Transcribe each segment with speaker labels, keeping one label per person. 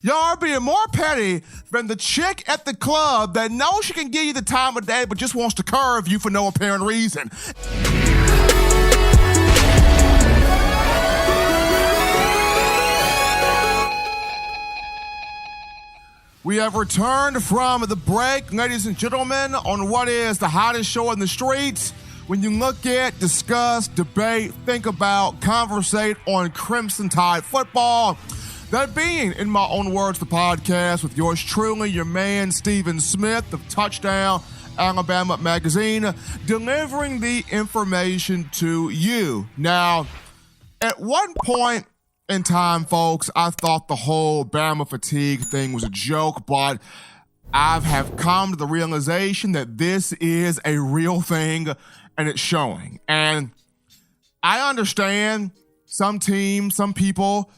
Speaker 1: Y'all are being more petty than the chick at the club that knows she can give you the time of day but just wants to curve you for no apparent reason. We have returned from the break, ladies and gentlemen, on what is the hottest show in the streets. When you look at, discuss, debate, think about, conversate on Crimson Tide football. That being, in my own words, the podcast with yours truly, your man, Stephen Smith of Touchdown Alabama Magazine, delivering the information to you. Now, at one point in time, folks, I thought the whole Bama fatigue thing was a joke, but I have come to the realization that this is a real thing, and it's showing. And I understand some teams, some people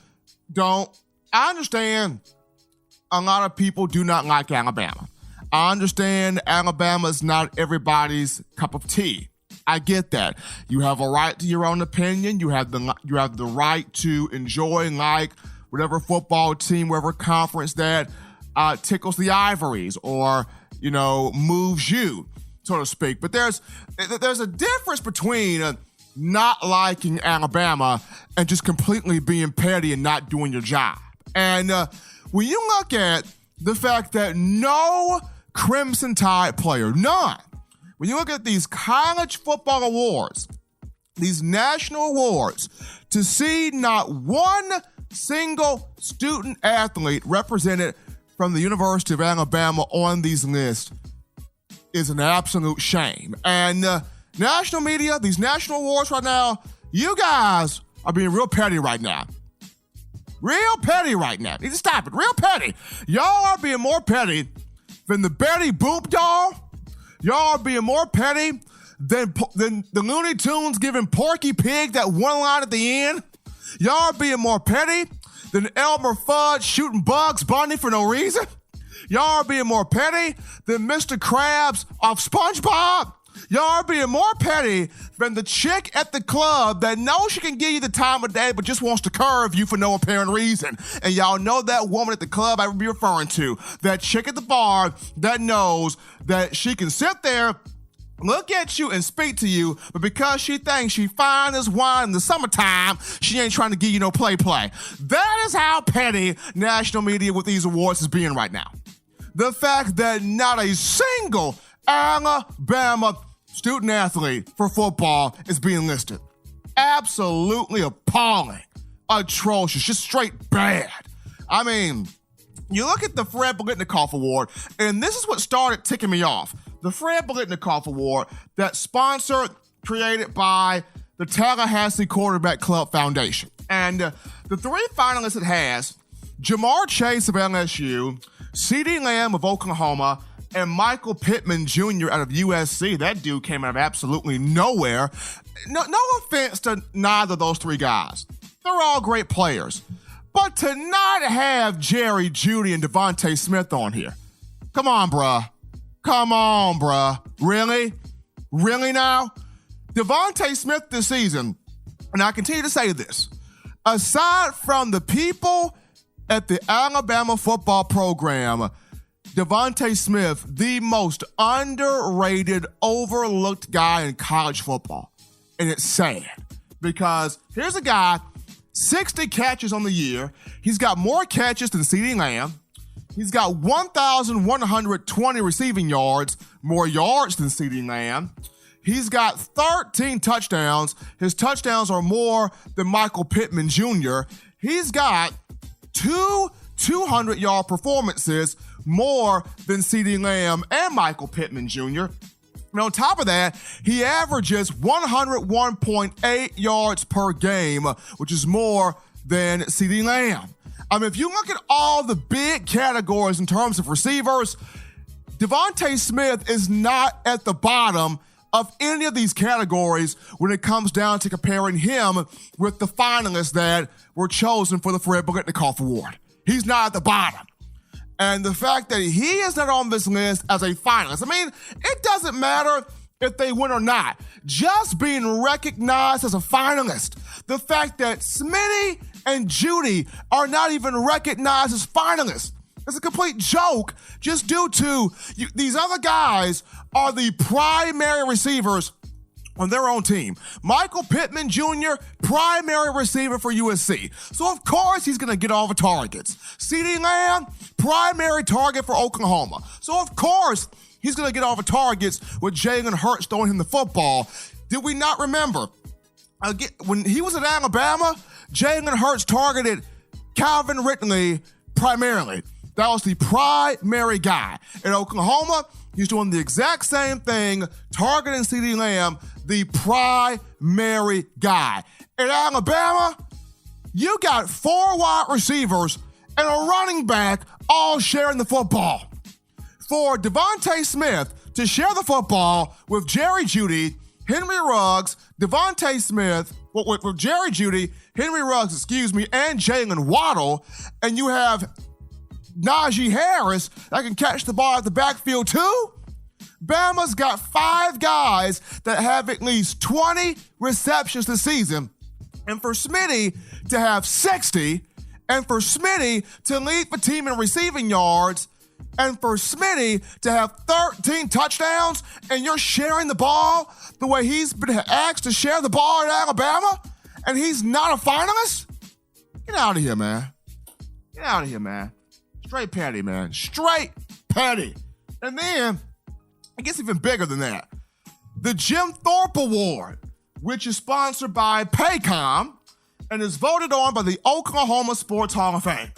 Speaker 1: don't. I understand a lot of people do not like Alabama. I understand Alabama is not everybody's cup of tea. I get that. You have a right to your own opinion. You have the right to enjoy and like whatever football team, whatever conference that tickles the ivories or, moves you, so to speak. But there's a difference between not liking Alabama and just completely being petty and not doing your job. And when you look at the fact that no Crimson Tide player, none, when you look at these college football awards, these national awards, to see not one single student athlete represented from the University of Alabama on these lists is an absolute shame. And national media, these national awards right now, you guys are being real petty right now. Real petty right now. Need to stop it. Real petty. Y'all are being more petty than the Betty Boop doll. Y'all are being more petty than the Looney Tunes giving Porky Pig that one line at the end. Y'all are being more petty than Elmer Fudd shooting Bugs Bunny for no reason. Y'all are being more petty than Mr. Krabs off SpongeBob. Y'all are being more petty than the chick at the club that knows she can give you the time of day but just wants to curve you for no apparent reason. And y'all know that woman at the club I would be referring to. That chick at the bar that knows that she can sit there, look at you and speak to you, but because she thinks she fine as wine in the summertime, she ain't trying to give you no play. That is how petty national media with these awards is being right now. The fact that not a single Alabama student athlete for football is being listed. Absolutely appalling. Atrocious. Just straight bad. I mean, you look at the Fred Biletnikoff Award, and this is what started ticking me off. The Fred Biletnikoff Award, that sponsored, created by the Tallahassee Quarterback Club Foundation. And the three finalists it has, Jamar Chase of LSU, CeeDee Lamb of Oklahoma, and Michael Pittman Jr. out of USC. That dude came out of absolutely nowhere. No offense to neither of those three guys. They're all great players. But to not have Jerry Jeudy and DeVonta Smith on here. Come on, bruh. Really? Really now? DeVonta Smith this season, and I continue to say this, aside from the people at the Alabama football program, DeVonta Smith, the most underrated, overlooked guy in college football. And it's sad because here's a guy, 60 catches on the year. He's got more catches than CeeDee Lamb. He's got 1,120 receiving yards, more yards than CeeDee Lamb. He's got 13 touchdowns. His touchdowns are more than Michael Pittman Jr. He's got two 200-yard performances, more than CeeDee Lamb and Michael Pittman Jr. And on top of that, he averages 101.8 yards per game, which is more than CeeDee Lamb. I mean, if you look at all the big categories in terms of receivers, DeVonta Smith is not at the bottom of any of these categories when it comes down to comparing him with the finalists that were chosen for the Fred Biletnikoff Award. He's not at the bottom. And the fact that he is not on this list as a finalist, I mean, it doesn't matter if they win or not. Just being recognized as a finalist, the fact that Smitty and Jeudy are not even recognized as finalists. It's a complete joke just due to these other guys are the primary receivers on their own team. Michael Pittman Jr., primary receiver for USC. So, of course, he's going to get all the targets. CeeDee Lamb, primary target for Oklahoma. So, of course, he's going to get all the targets with Jalen Hurts throwing him the football. Did we not remember? When he was at Alabama, Jalen Hurts targeted Calvin Ridley primarily. That was the primary guy. In Oklahoma, he's doing the exact same thing, targeting CeeDee Lamb, the primary guy. In Alabama, you got 4 wide receivers and a running back all sharing the football. For DeVonta Smith to share the football with Jerry Jeudy, Henry Ruggs, DeVonta Smith, with Jerry Jeudy, Henry Ruggs, and Jalen Waddle, and you have Najee Harris that can catch the ball at the backfield too. Bama's got 5 guys that have at least 20 receptions this season. And for Smitty to have 60, and for Smitty to lead the team in receiving yards, and for Smitty to have 13 touchdowns, and you're sharing the ball the way he's been asked to share the ball at Alabama, and he's not a finalist? Get out of here, man. Get out of here, man. Straight petty, man. Straight petty. And then, it gets even bigger than that. The Jim Thorpe Award, which is sponsored by Paycom and is voted on by the Oklahoma Sports Hall of Fame.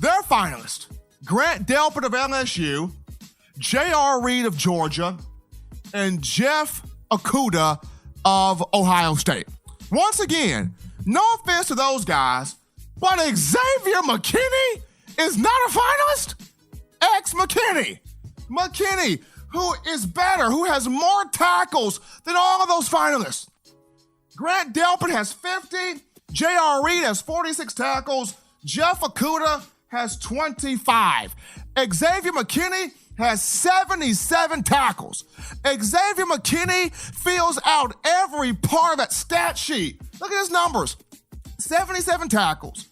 Speaker 1: Their finalists, Grant Delpit of LSU, J.R. Reed of Georgia, and Jeff Okudah of Ohio State. Once again, no offense to those guys, but Xavier McKinney is not a finalist? Ex-McKinney. McKinney, who is better, who has more tackles than all of those finalists. Grant Delpit has 50, J.R. Reed has 46 tackles, Jeff Okudah has 25. Xavier McKinney has 77 tackles. Xavier McKinney fills out every part of that stat sheet. Look at his numbers. 77 tackles.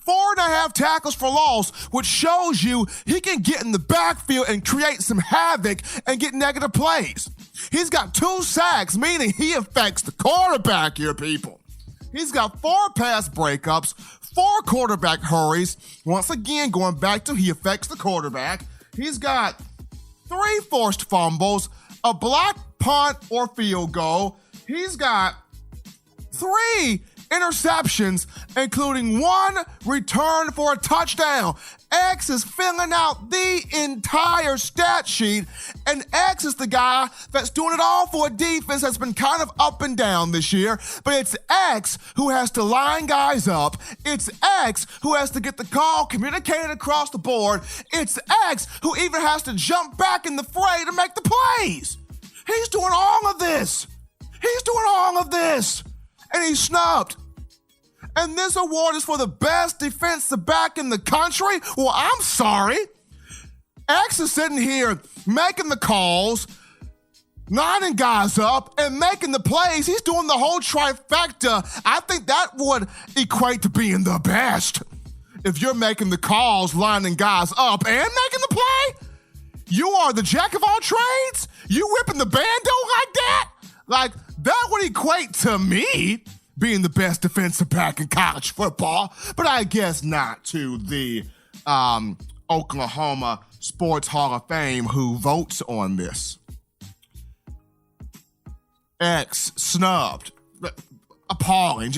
Speaker 1: 4.5 tackles for loss, which shows you he can get in the backfield and create some havoc and get negative plays. He's got 2 sacks, meaning he affects the quarterback here, people. He's got 4 pass breakups, 4 quarterback hurries. Once again, going back to he affects the quarterback. He's got 3 forced fumbles, a blocked punt or field goal. He's got 3 interceptions, including 1 return for a touchdown. X is filling out the entire stat sheet, and X is the guy that's doing it all for a defense that's been kind of up and down this year, but it's X who has to line guys up. It's X who has to get the call communicated across the board. It's X who even has to jump back in the fray to make the plays. He's doing all of this. And he's snubbed. And this award is for the best defensive back in the country? Well, I'm sorry. X is sitting here making the calls, lining guys up, and making the plays. He's doing the whole trifecta. I think that would equate to being the best. If you're making the calls, lining guys up, and making the play, you are the jack of all trades? You whipping the bando like that? Like, that would equate to me being the best defensive back in college football, but I guess not to the Oklahoma Sports Hall of Fame who votes on this. X snubbed. Appalling.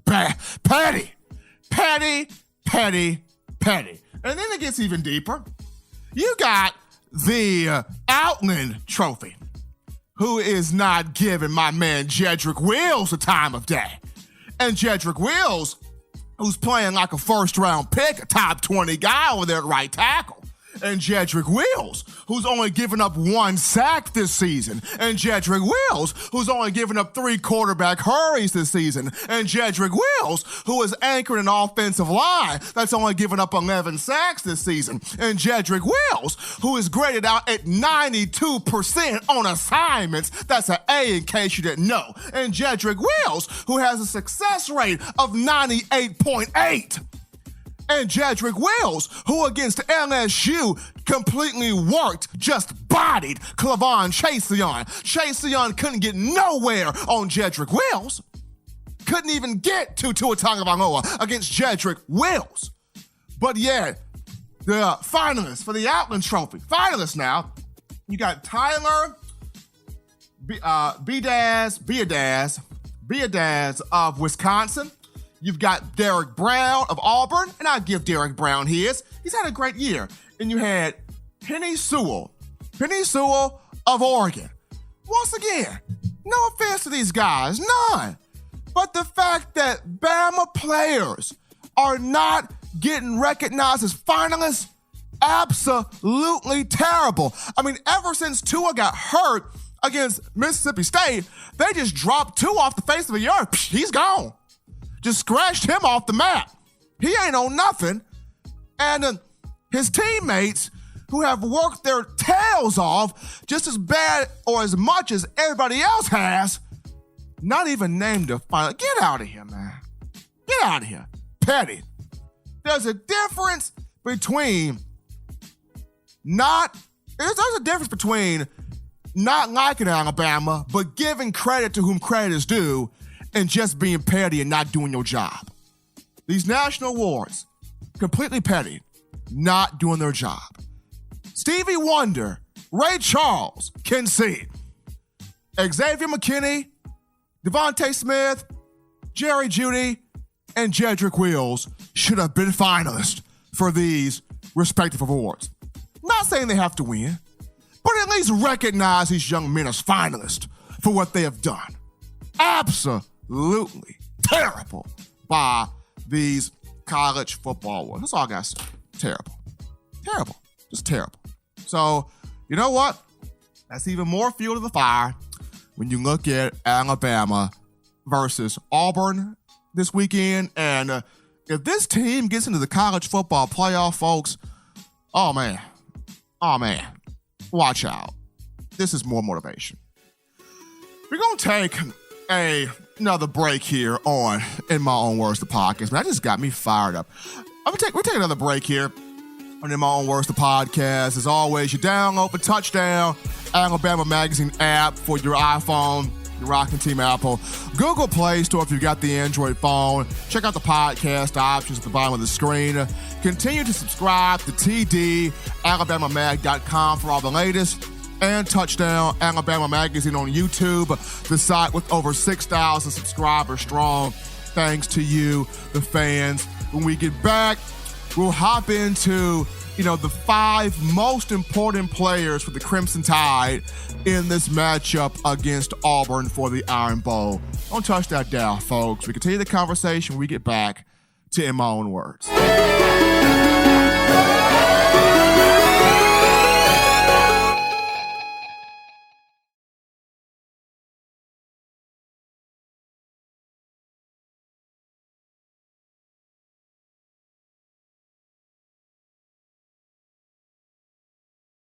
Speaker 1: Petty. And then it gets even deeper. You got the Outland Trophy, who is not giving my man Jedrick Wills the time of day. And Jedrick Wills, who's playing like a first-round pick, a top 20 guy over there at right tackle. and Jedrick Wills, who's only given up 1 sack this season, and Jedrick Wills, who's only given up 3 quarterback hurries this season, and Jedrick Wills, who is anchored an offensive line that's only given up 11 sacks this season, and Jedrick Wills, who is graded out at 92% on assignments. That's an A in case you didn't know. And Jedrick Wills, who has a success rate of 98.8. And Jedrick Wills, who against LSU completely worked, just bodied Clavon Chaseon. Chaseon couldn't get nowhere on Jedrick Wills. Couldn't even get to Tua Tagovailoa against Jedrick Wills. But yeah, the finalists for the Outland Trophy. Finalists now, you got Tyler Biadasz of Wisconsin. You've got Derek Brown of Auburn, and I'll give Derek Brown his. He's had a great year. And you had Penny Sewell of Oregon. Once again, no offense to these guys, none. But the fact that Bama players are not getting recognized as finalists, absolutely terrible. I mean, ever since Tua got hurt against Mississippi State, they just dropped Tua off the face of the earth. He's gone. Just scratched him off the map. He ain't on nothing. And his teammates, who have worked their tails off just as bad or as much as everybody else has, not even named a final. Get out of here, man. Get out of here. Petty. There's a difference between not liking Alabama, but giving credit to whom credit is due, and just being petty and not doing your job. These national awards, completely petty, not doing their job. Stevie Wonder, Ray Charles, can see it. Xavier McKinney, DeVonta Smith, Jerry Jeudy, and Jedrick Wills should have been finalists for these respective awards. Not saying they have to win, but at least recognize these young men as finalists for what they have done. Absolutely terrible by these college football awards. That's all I got to say. Terrible. Terrible. Just terrible. So, you know what? That's even more fuel to the fire when you look at Alabama versus Auburn this weekend. And if this team gets into the college football playoff, folks, oh man, watch out. This is more motivation. We're going to take another break here on In My Own Words, the podcast. That just got me fired up. We'll take another break here on In My Own Words, the podcast. As always, you download the Touchdown Alabama Magazine app for your iPhone, your Rockin' Team Apple, Google Play Store if you've got the Android phone. Check out the podcast options at the bottom of the screen. Continue to subscribe to TDAlabamaMag.com for all the latest, and Touchdown Alabama Magazine on YouTube, the site with over 6,000 subscribers strong. Thanks to you, the fans. When we get back, we'll hop into, the 5 most important players for the Crimson Tide in this matchup against Auburn for the Iron Bowl. Don't touch that dial, folks. We continue the conversation when we get back to In My Own Words.